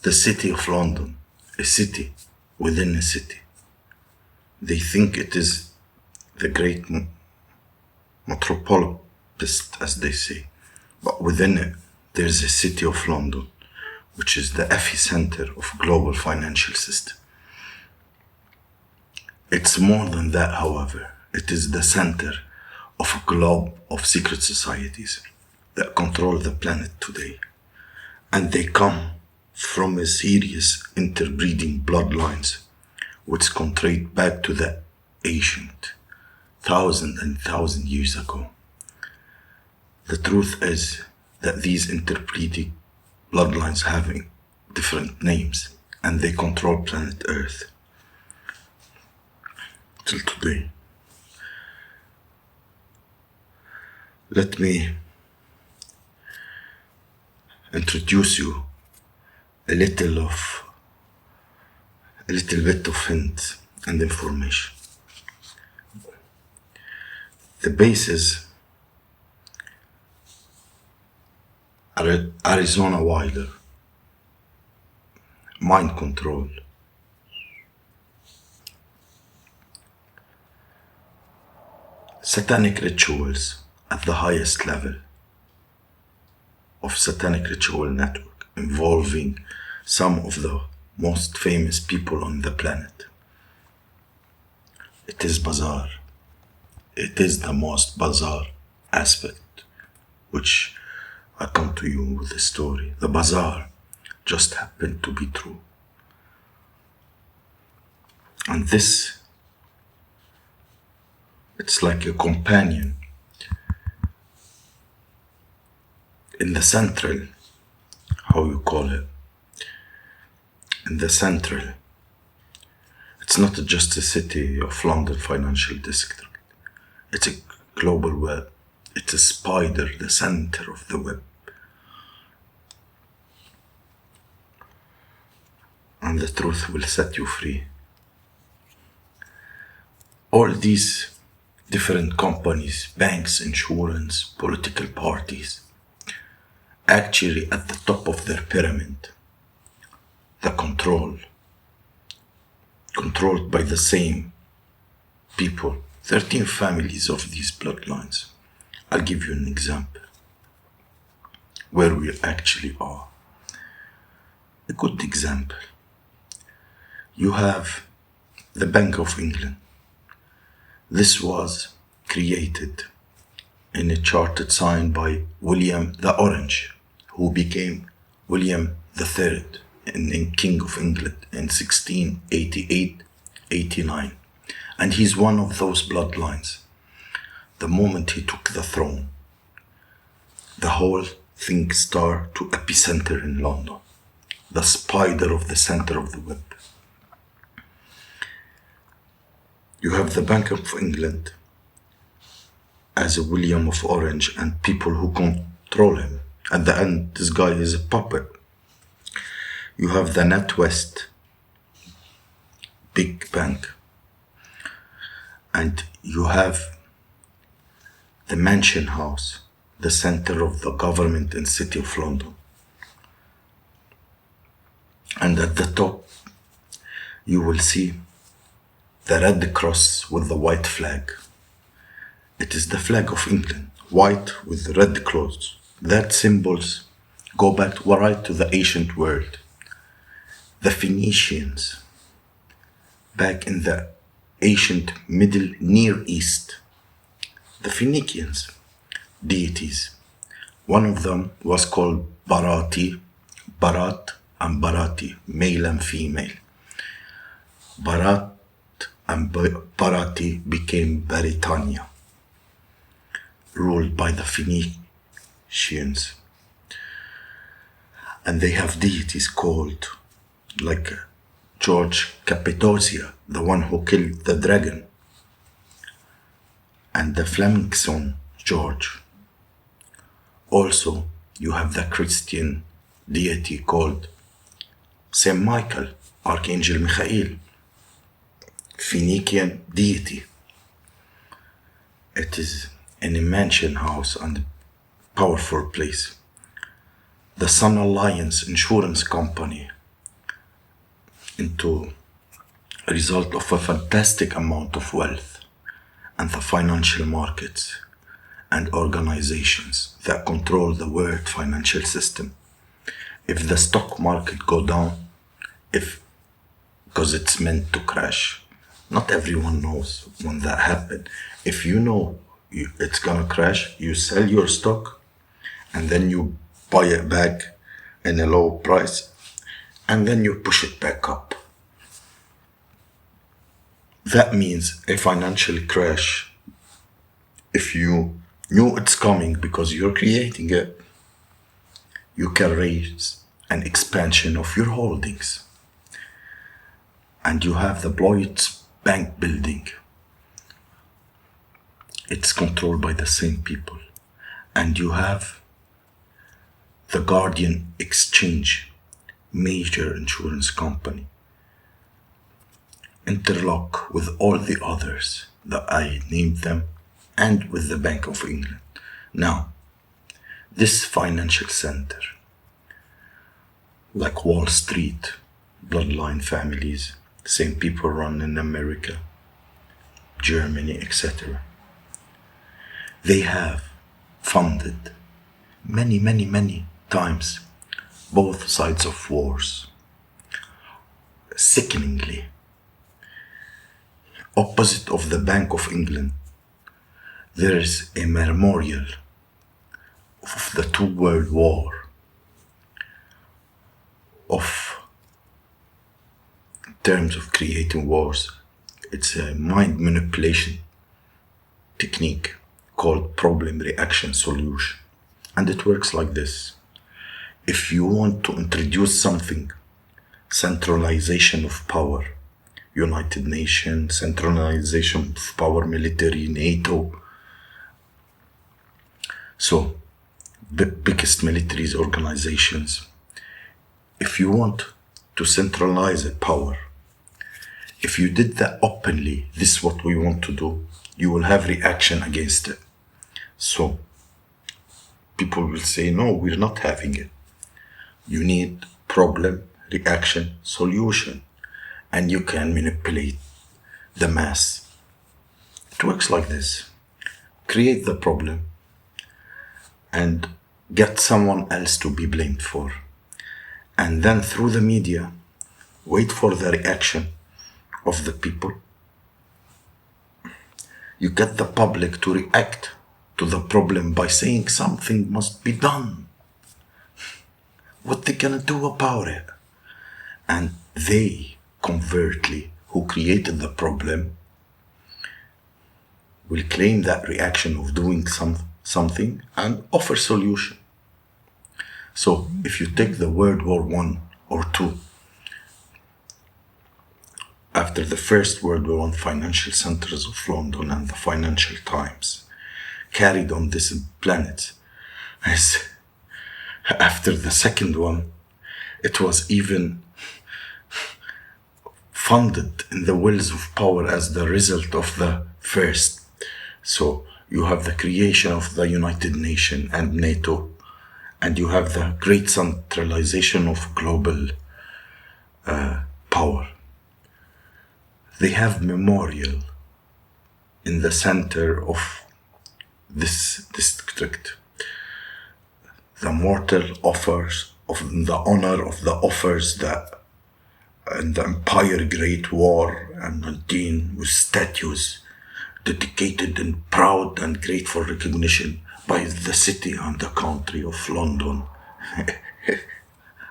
The city of London, a city within a city. They think it is the great metropolis, as they say. But within it, there's a city of London, which is the epicenter of global financial system. It's more than that, however. It is the center of a globe of secret societies that control the planet today. And they come from a serious interbreeding bloodlines, which contract back to the ancient, thousand years ago. The truth is that these interbreeding bloodlines having different names, and they control planet Earth till today. Let me introduce you a little bit of hint and information. The bases are Arizona Wilder, mind control, satanic rituals at the highest level of satanic ritual network involving some of the most famous people on the planet. It is bizarre. It is the most bizarre aspect, which I come to you with a story. The bizarre just happened to be true. And this, it's like a companion in the central, how you call it, in the central. It's not just a city of London financial district. It's a global web. It's a spider, the center of the web. And the truth will set you free. All these different companies, banks, insurance, political parties, actually at the top of their pyramid, the controlled by the same people, 13 families of these bloodlines. I'll give you an example where we actually are. A good example. You have the Bank of England. This was created in a charter signed by William the Orange, who became William III, and King of England in 1688-89. And he's one of those bloodlines. The moment he took the throne, the whole thing started to epicenter in London, the spider of the center of the web. You have the Bank of England as a William of Orange and people who control him. At the end, this guy is a puppet. You have the NatWest big bank. And you have the Mansion House, the center of the government in City of London. And at the top, you will see the red cross with the white flag. It is the flag of England, white with red cross. That symbols go back right to the ancient world. The Phoenicians, back in the ancient Middle Near East, the Phoenicians, deities. One of them was called Barati, Barat and Barati, male and female. Barat and Barati became Baritania, ruled by the Phoenicians. And they have deities called, like George Cappadocia, the one who killed the dragon, and the Flemington George. Also, you have the Christian deity called Saint Michael, Archangel Michael, Phoenician deity. It is in a mansion house and a powerful place. The Sun Alliance Insurance Company into a result of a fantastic amount of wealth and the financial markets and organizations that control the world financial system. If the stock market go down, if because it's meant to crash, not everyone knows when that happened. If you know it's gonna crash, you sell your stock and then you buy it back in a low price and then you push it back up. That means a financial crash, if you knew it's coming because you're creating it, you can raise an expansion of your holdings. And you have the Lloyd's Bank building. It's controlled by the same people. And you have the Guardian Exchange, major insurance company, interlock with all the others that I named them and with the Bank of England. Now, this financial center, like Wall Street, bloodline families, same people run in America, Germany, etc. They have funded many times both sides of wars. Sickeningly, opposite of the Bank of England, there is a memorial of the Two World War, of terms of creating wars. It's a mind manipulation technique called problem reaction solution. And it works like this. If you want to introduce something, centralization of power, United Nations, centralization of power, military, NATO. So, the biggest military organizations, if you want to centralize a power, if you did that openly, this is what we want to do, you will have reaction against it. So, people will say, no, we're not having it. You need problem, reaction, solution. And you can manipulate the mass. It works like this. Create the problem and get someone else to be blamed for. And then through the media, wait for the reaction of the people. You get the public to react to the problem by saying something must be done. What they gonna do about it? And they, covertly, who created the problem, will claim that reaction of doing something and offer solution. So if you take the World War I or II, after the First World War I, financial centers of London and the Financial Times carried on this planet. As after the second one, it was even funded in the wills of power as the result of the first. So you have the creation of the United Nations and NATO, and you have the great centralization of global power. They have memorial in the center of this district. The mortal offers of the honor of the offers that in the Empire Great War and 19 with statues dedicated and proud and grateful recognition by the city and the country of London.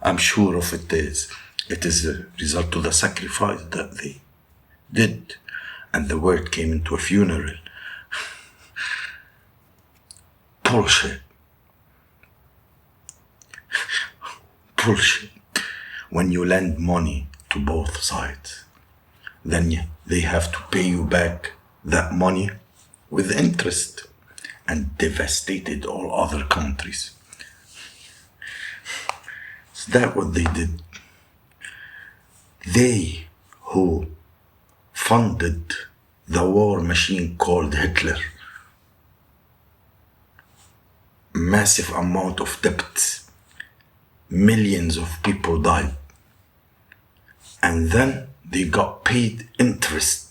I'm sure of it is. It is a result of the sacrifice that they did. And the word came into a funeral. Bullshit. Bullshit. When you lend money to both sides, then they have to pay you back that money with interest, and devastated all other countries. Is that what they did? They who funded the war machine called Hitler, massive amount of debts, millions of people died, And then they got paid interest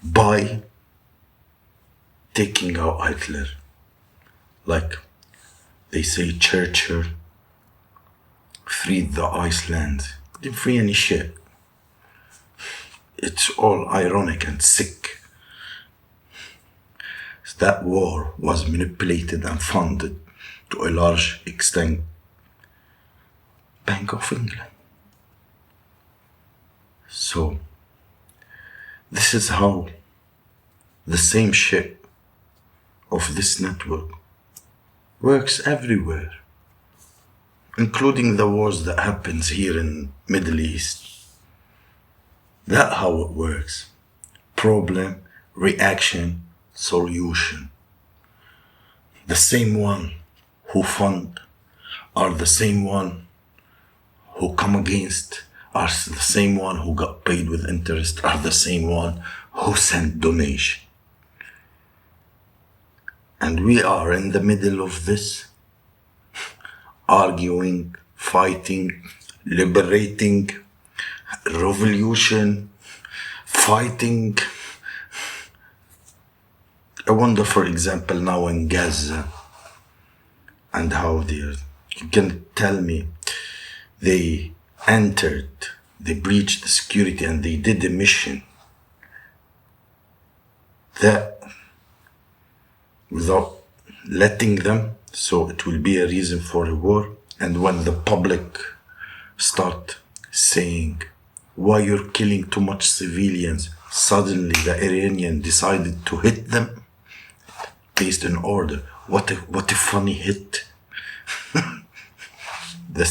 by taking out Hitler. Like they say Churchill freed the Iceland. Didn't free any shit. It's all ironic and sick. That war was manipulated and funded to a large extent. Bank of England. So, this is how the same shit of this network works everywhere, including the wars that happens here in Middle East. That's how it works. Problem, reaction, solution. The same one who fund are the same one who come against, are the same one who got paid with interest, are the same one who sent donation. And we are in the middle of this, arguing, fighting, liberating, revolution, fighting. A wonderful example now in Gaza and how you can tell me they entered, they breached the security and they did a mission that without letting them, so it will be a reason for a war. And when the public start saying why you're killing too much civilians, suddenly the Iranian decided to hit them based on order. What a funny hit. The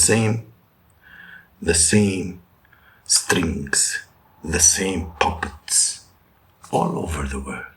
same strings, the same puppets all over the world.